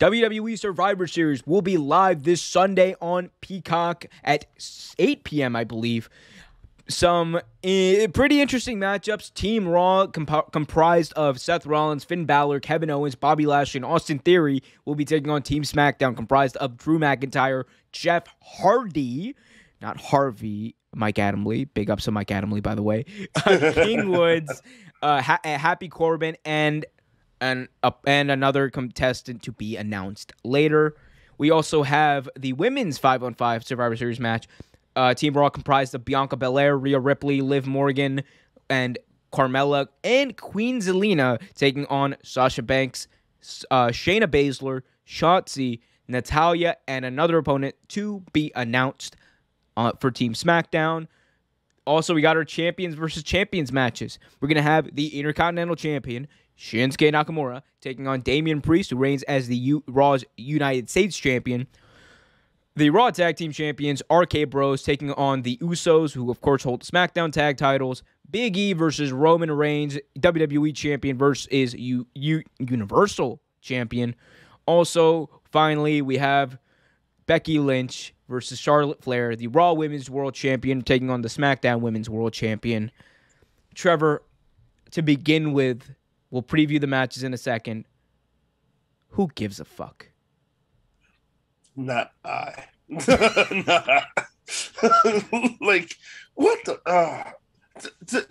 WWE Survivor Series will be live this Sunday on Peacock at 8 p.m., I believe. Some pretty interesting matchups. Team Raw, comprised of Seth Rollins, Finn Balor, Kevin Owens, Bobby Lashley, and Austin Theory, will be taking on Team SmackDown, comprised of Drew McIntyre, Jeff Hardy, not Harvey, Mike Adamle. Big ups to Mike Adamle, by the way. King Woods, Happy Corbin, and another contestant to be announced later. We also have the women's 5-on-5 Survivor Series match. Team Raw comprised of Bianca Belair, Rhea Ripley, Liv Morgan, and Carmella, and Queen Zelina taking on Sasha Banks, Shayna Baszler, Shotzi, Natalya, and another opponent to be announced for Team SmackDown. Also, we got our Champions versus Champions matches. We're going to have the Intercontinental Champion, Shinsuke Nakamura, taking on Damian Priest, who reigns as the Raw's United States Champion. The Raw Tag Team Champions, RK Bros, taking on the Usos, who, of course, hold the SmackDown Tag titles. Big E versus Roman Reigns, WWE Champion versus Universal Champion. Also, finally, we have Becky Lynch versus Charlotte Flair, the Raw Women's World Champion, taking on the SmackDown Women's World Champion. Trevor, to begin with, we'll preview the matches in a second. Who gives a fuck? Not I. Like, what the...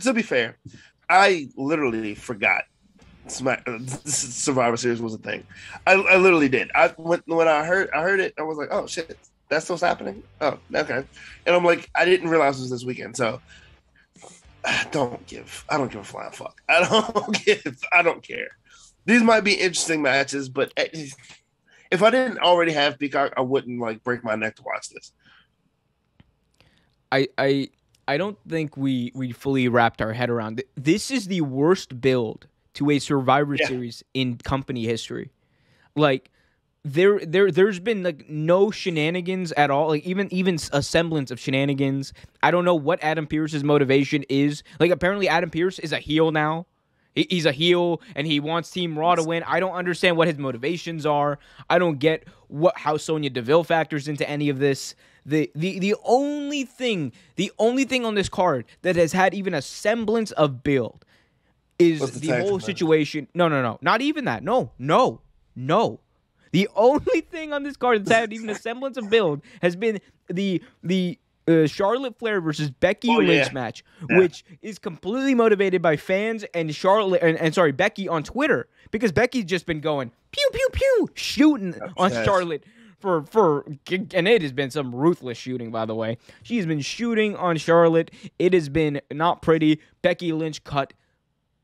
to be fair, I literally forgot Survivor Series was a thing. I literally did. When I heard it, I was like, oh, shit, that's what's happening? Oh, okay. And I'm like, I didn't realize it was this weekend, so I don't give a flying fuck. I don't care. These might be interesting matches, but... if I didn't already have Peacock, I wouldn't like break my neck to watch this. I don't think we fully wrapped our head around it. This is the worst build to a Survivor Series in company history. Like there's been like no shenanigans at all. Like even a semblance of shenanigans. I don't know what Adam Pearce's motivation is. Like apparently Adam Pearce is a heel now. He's a heel, and he wants Team Raw to win. I don't understand what his motivations are. I don't get how Sonya Deville factors into any of this. The only thing on this card that has had even a semblance of build is the whole situation. No, not even that. No. The only thing on this card that's had even a semblance of build has been the Charlotte Flair versus Becky Lynch match, which is completely motivated by fans and Becky on Twitter, because Becky's just been going pew pew pew shooting on Charlotte and it has been some ruthless shooting, by the way. She's been shooting on Charlotte. It has been not pretty. Becky Lynch cut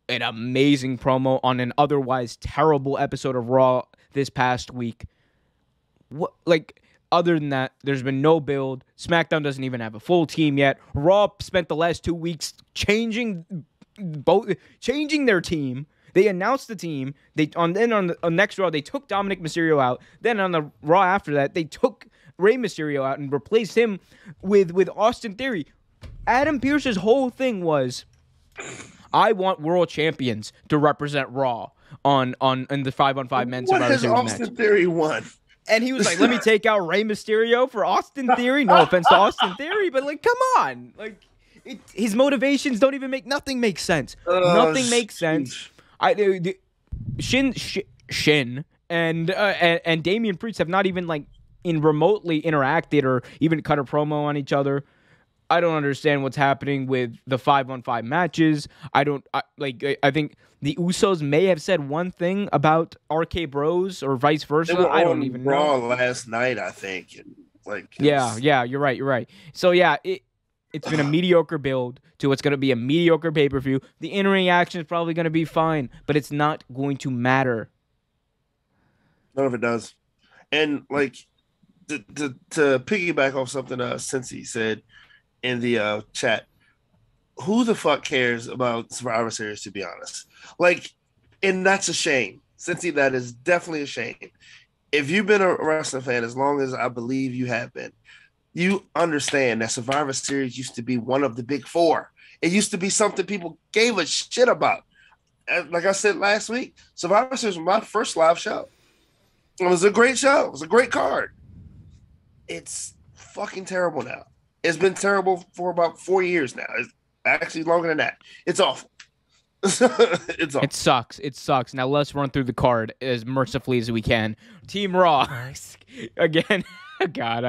an amazing promo on an otherwise terrible episode of Raw this past week. Other than that, there's been no build. SmackDown doesn't even have a full team yet. Raw spent the last 2 weeks changing their team. They announced the team. On the next Raw, they took Dominic Mysterio out. Then on the Raw after that, they took Rey Mysterio out and replaced him with Austin Theory. Adam Pearce's whole thing was, I want world champions to represent Raw in the 5-on-5 men's Survivor Series match. What has Austin Theory won? And he was like, let me take out Rey Mysterio for Austin Theory. No offense to Austin Theory, but like, come on. Like, his motivations don't even nothing makes sense. Nothing makes sense. Shin and Damian Priest have not even remotely interacted or even cut a promo on each other. I don't understand what's happening with the 5-on-5 matches. I think the Usos may have said one thing about RK Bros or vice versa. I don't even know. Raw last night, I think. Yeah, you're right. So yeah, it's been a mediocre build to what's going to be a mediocre pay-per-view. The in-ring action is probably going to be fine, but it's not going to matter. None of it does. And to piggyback off something Cincy said in the chat, who the fuck cares about Survivor Series, to be honest? And that's a shame. Cincy, that is definitely a shame. If you've been a wrestling fan as long as I believe you have been, you understand that Survivor Series used to be one of the big four. It used to be something people gave a shit about. Like I said last week, Survivor Series was my first live show. It was a great show. It was a great card. It's fucking terrible now. It's been terrible for about 4 years now. It's actually longer than that. It's awful. It's awful. It sucks. It sucks. Now let's run through the card as mercifully as we can. Team Raw. Again. God,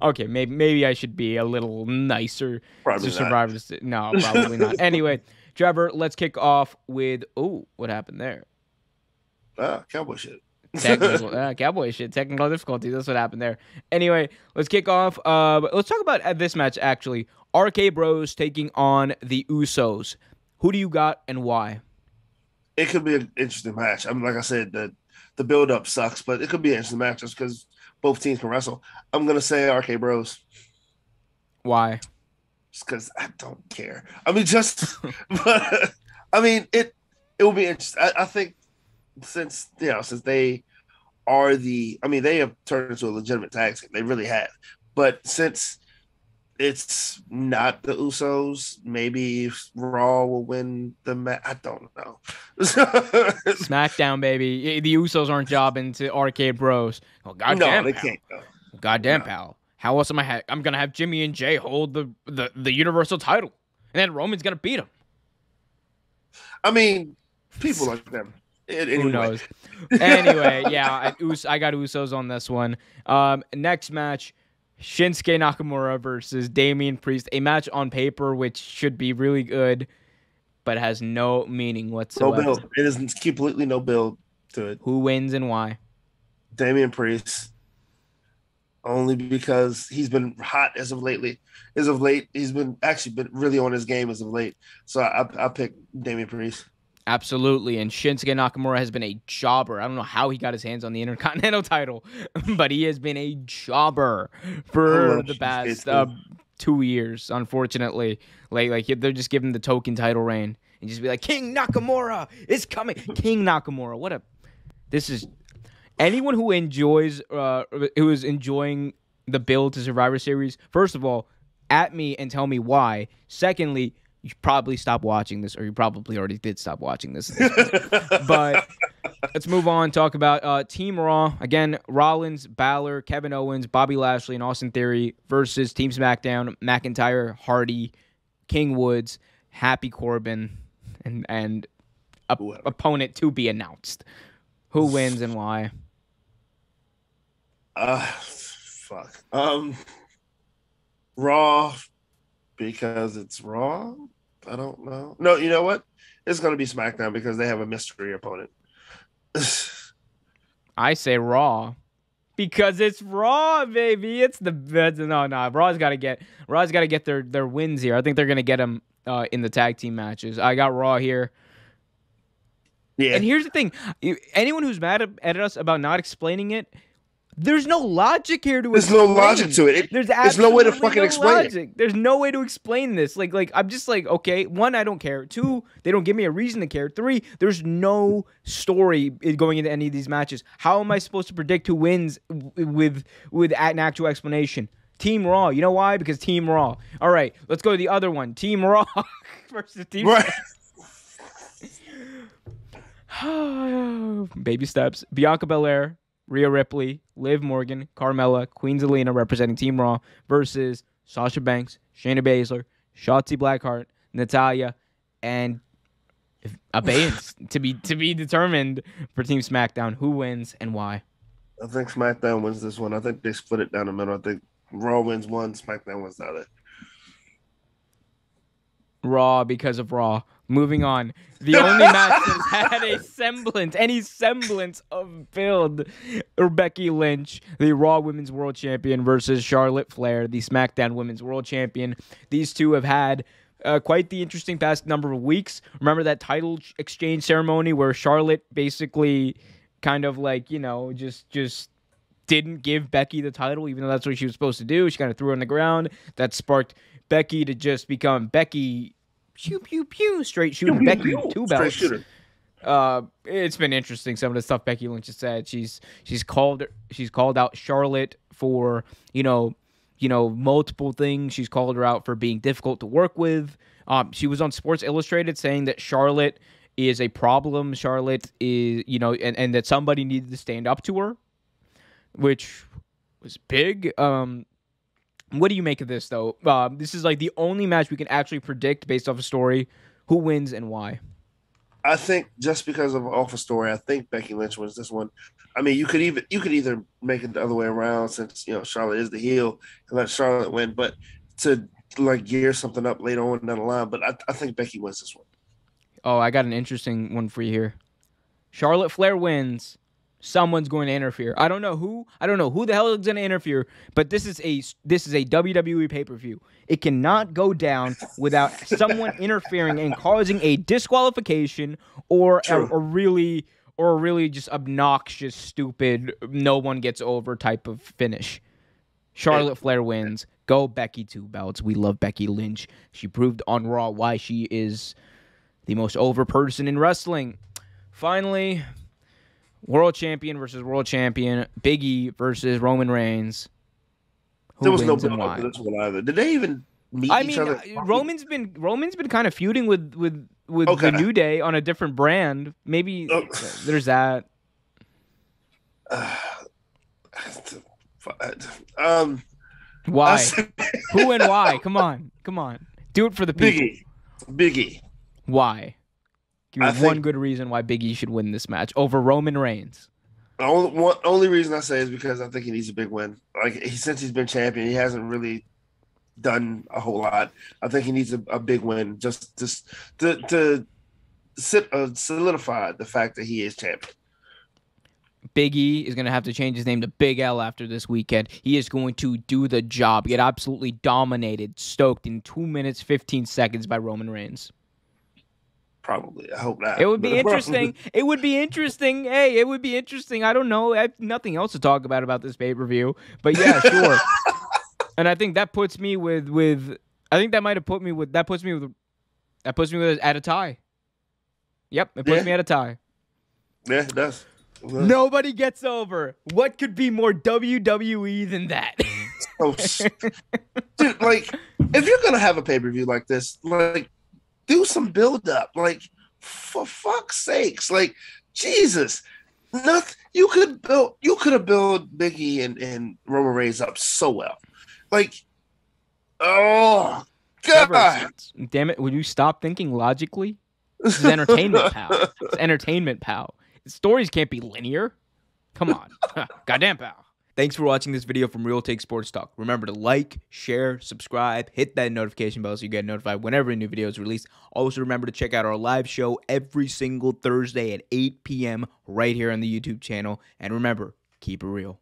okay, maybe I should be a little nicer Probably to survivors. No, probably not. Anyway, Trevor, let's kick off with what happened there? Cowboy shit. Cowboy shit. Technical difficulties. That's what happened there. Anyway, let's kick off. Let's talk about this match actually. RK Bros taking on the Usos. Who do you got and why? It could be an interesting match. I mean, like I said, the build up sucks, but it could be an interesting match just because both teams can wrestle. I'm gonna say RK Bros. Why? Just because I don't care. I mean, but I mean, it will be interesting. I think since they are they have turned into a legitimate tag team. They really have. But since it's not the Usos, maybe Raw will win the match. I don't know. Smackdown, baby. The Usos aren't jobbing to Arcade Bros. Oh, goddamn, no, they can't go. Goddamn, pal. How else am I'm gonna have Jimmy and Jay hold the Universal title, and then Roman's gonna beat him. I mean, people like them. Anyway. Who knows? Anyway, yeah, I got Usos on this one. Next match. Shinsuke Nakamura versus Damian Priest, a match on paper which should be really good, but has no meaning whatsoever. No build. It is completely no build to it. Who wins and why? Damian Priest. Only because he's been hot as of lately. As of late, he's been really on his game as of late. So I pick Damian Priest. Absolutely, and Shinsuke Nakamura has been a jobber. I don't know how he got his hands on the Intercontinental title, but he has been a jobber for the past 2 years, unfortunately. Like they're just giving the token title reign and just be like, King Nakamura is coming. King Nakamura, this is anyone who enjoys, who is enjoying the build to Survivor Series. First of all, at me and tell me why. Secondly, you should probably stop watching this, or you probably already did stop watching this. But let's move on. Talk about Team Raw. Again, Rollins, Balor, Kevin Owens, Bobby Lashley, and Austin Theory versus Team SmackDown, McIntyre, Hardy, King Woods, Happy Corbin, and opponent to be announced. Who wins and why? Fuck. Raw, because it's Raw. I don't know. No, you know what? It's going to be SmackDown because they have a mystery opponent. I say Raw because it's Raw, baby. It's the best. No. Raw's got to get their wins here. I think they're going to get them in the tag team matches. I got Raw here. Yeah. And here's the thing. Anyone who's mad at us about not explaining it, there's no logic here to There's explain. no logic to it. There's no way to fucking explain it. There's no way to explain this. Like I'm just like, okay, one, I don't care. Two, they don't give me a reason to care. Three, there's no story going into any of these matches. How am I supposed to predict who wins with an actual explanation? Team Raw. You know why? Because Team Raw. All right, let's go to the other one. Team Raw versus Team right. Baby steps. Bianca Belair, Rhea Ripley, Liv Morgan, Carmella, Queen Zelina representing Team Raw versus Sasha Banks, Shayna Baszler, Shotzi Blackheart, Natalya, and abeyance to be determined for Team SmackDown. Who wins and why? I think SmackDown wins this one. I think they split it down the middle. I think Raw wins one, SmackDown wins the other. Raw because of Raw. Moving on. The only match that had any semblance of build, Becky Lynch, the Raw Women's World Champion versus Charlotte Flair, the SmackDown Women's World Champion. These two have had quite the interesting past number of weeks. Remember that title exchange ceremony where Charlotte basically kind of like, just didn't give Becky the title, even though that's what she was supposed to do. She kind of threw it on the ground. That sparked Becky to just become Becky. Pew, pew, pew. Straight shooting Becky with 2 belts. It's been interesting, some of the stuff Becky Lynch has said. She's called out Charlotte for, multiple things. She's called her out for being difficult to work with. She was on Sports Illustrated saying that Charlotte is a problem. Charlotte is, and that somebody needed to stand up to her. which was big. What do you make of this, though? This is like the only match we can actually predict based off a story. Who wins and why? I think just because of off a story, I think Becky Lynch wins this one. I mean, you could either make it the other way around, since Charlotte is the heel, and let Charlotte win, but to like gear something up later on down the line. But I think Becky wins this one. Oh, I got an interesting one for you here. Charlotte Flair wins. Someone's going to interfere. I don't know who the hell is going to interfere, but this is a WWE pay-per-view. It cannot go down without someone interfering and causing a disqualification or a really just obnoxious, stupid, no one gets over type of finish. Charlotte Flair wins. Go Becky 2 belts. We love Becky Lynch. She proved on Raw why she is the most over person in wrestling. Finally, World Champion versus World Champion. Biggie versus Roman Reigns. There was no build up to this one either. Did they even meet each other? Roman's been kind of feuding with the New Day on a different brand. Maybe there's that. Why? Who and why? Come on. Do it for the people. Biggie. Why? Give me one good reason why Biggie should win this match over Roman Reigns. The only reason I say is because I think he needs a big win. Since he's been champion, he hasn't really done a whole lot. I think he needs a big win just to solidify the fact that he is champion. Big E is going to have to change his name to Big L after this weekend. He is going to do the job, get absolutely dominated, stoked in 2 minutes, 15 seconds by Roman Reigns. Probably. I hope not. It would be interesting. It would be interesting. Hey, it would be interesting. I don't know. I have nothing else to talk about this pay-per-view. But yeah, sure. And I think that puts me with I think that might have put me with that puts me at a tie. Yep, it puts me at a tie. Yeah, it does. Nobody gets over. What could be more WWE than that? Dude, if you're gonna have a pay-per-view like this, do some build up, for fuck's sakes, Jesus. You could have built Biggie and Roman Reigns up so well. Oh God. Trevor, damn it, would you stop thinking logically? This is entertainment, pal. It's entertainment, pal. Stories can't be linear. Come on. Goddamn, pal. Thanks for watching this video from Real Take Sports Talk. Remember to like, share, subscribe, hit that notification bell so you get notified whenever a new video is released. Also, remember to check out our live show every single Thursday at 8 p.m. right here on the YouTube channel. And remember, keep it real.